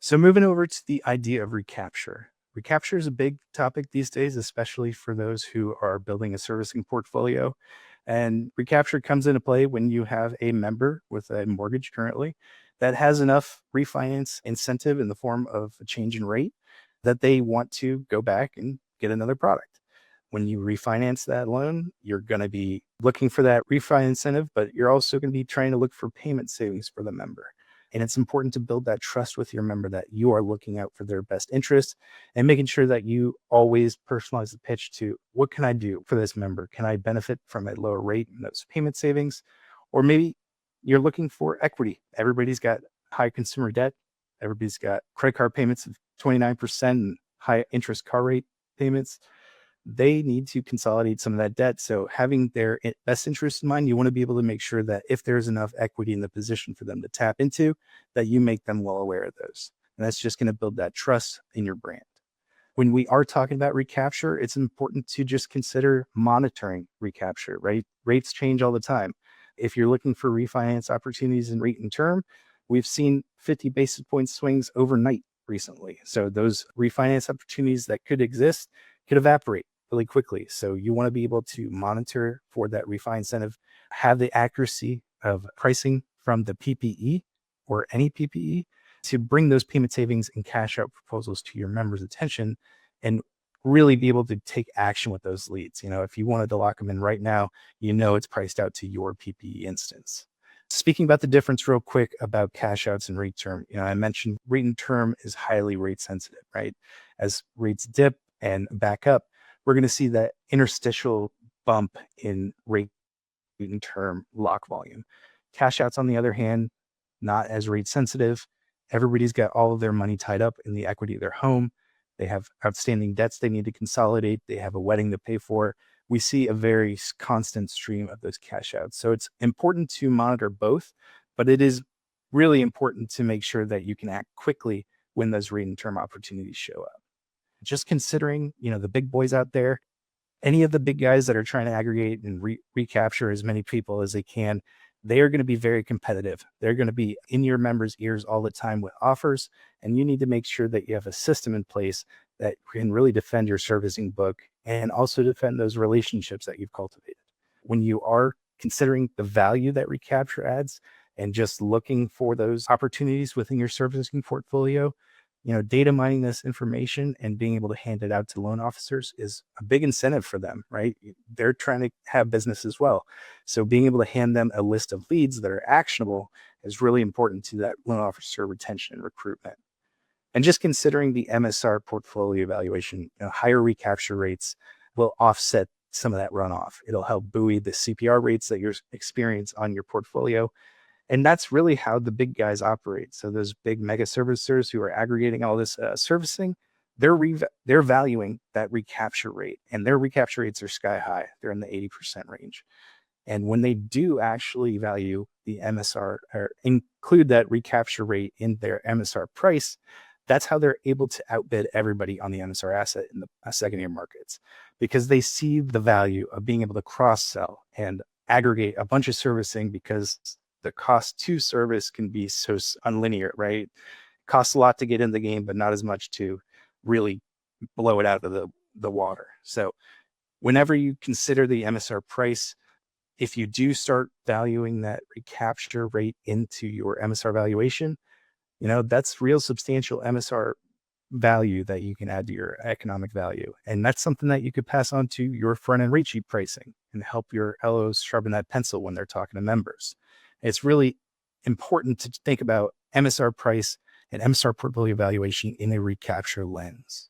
So moving over to the idea of recapture. Recapture is a big topic these days, especially for those who are building a servicing portfolio. And recapture comes into play when you have a member with a mortgage currently that has enough refinance incentive in the form of a change in rate that they want to go back and get another product. When you refinance that loan, you're going to be looking for that refi incentive, but you're also going to be trying to look for payment savings for the member. And it's important to build that trust with your member that you are looking out for their best interests and making sure that you always personalize the pitch to what can I do for this member? Can I benefit from a lower rate and those payment savings? Or maybe you're looking for equity. Everybody's got high consumer debt. Everybody's got credit card payments of 29% and high interest car rate payments. They need to consolidate some of that debt. So having their best interest in mind, you want to be able to make sure that if there's enough equity in the position for them to tap into, that you make them well aware of those. And that's just going to build that trust in your brand. When we are talking about recapture, it's important to just consider monitoring recapture, right? Rates change all the time. If you're looking for refinance opportunities in rate and term, we've seen 50 basis point swings overnight recently. So those refinance opportunities that could exist could evaporate really quickly. So you want to be able to monitor for that refi incentive, have the accuracy of pricing from the PPE or any PPE to bring those payment savings and cash out proposals to your members' attention and really be able to take action with those leads. If you wanted to lock them in right now, it's priced out to your PPE instance. Speaking about the difference real quick about cash outs and rate term, I mentioned rate and term is highly rate sensitive, right? As rates dip and back up, we're going to see that interstitial bump in rate and term lock volume. Cash outs, on the other hand, not as rate sensitive. Everybody's got all of their money tied up in the equity of their home. They have outstanding debts they need to consolidate. They have a wedding to pay for. We see a very constant stream of those cash outs. So it's important to monitor both, but it is really important to make sure that you can act quickly when those rate and term opportunities show up. Just considering, the big boys out there, any of the big guys that are trying to aggregate and recapture as many people as they can, they are going to be very competitive. They're going to be in your members' ears all the time with offers. And you need to make sure that you have a system in place that can really defend your servicing book and also defend those relationships that you've cultivated. When you are considering the value that recapture adds and just looking for those opportunities within your servicing portfolio, data mining this information and being able to hand it out to loan officers is a big incentive for them, right? They're trying to have business as well. So being able to hand them a list of leads that are actionable is really important to that loan officer retention and recruitment. And just considering the MSR portfolio evaluation, higher recapture rates will offset some of that runoff. It'll help buoy the CPR rates that you're experiencing on your portfolio. And that's really how the big guys operate. So those big mega servicers who are aggregating all this servicing, they're valuing that recapture rate, and their recapture rates are sky high. They're in the 80% range. And when they do actually value the MSR or include that recapture rate in their MSR price, that's how they're able to outbid everybody on the MSR asset in the secondary markets, because they see the value of being able to cross sell and aggregate a bunch of servicing, because the cost to service can be so unlinear, right? It costs a lot to get in the game, but not as much to really blow it out of the water. So whenever you consider the MSR price, if you do start valuing that recapture rate into your MSR valuation, that's real substantial MSR value that you can add to your economic value. And that's something that you could pass on to your front end rate sheet pricing and help your LOs sharpen that pencil when they're talking to members. It's really important to think about MSR price and MSR portfolio valuation in a recapture lens.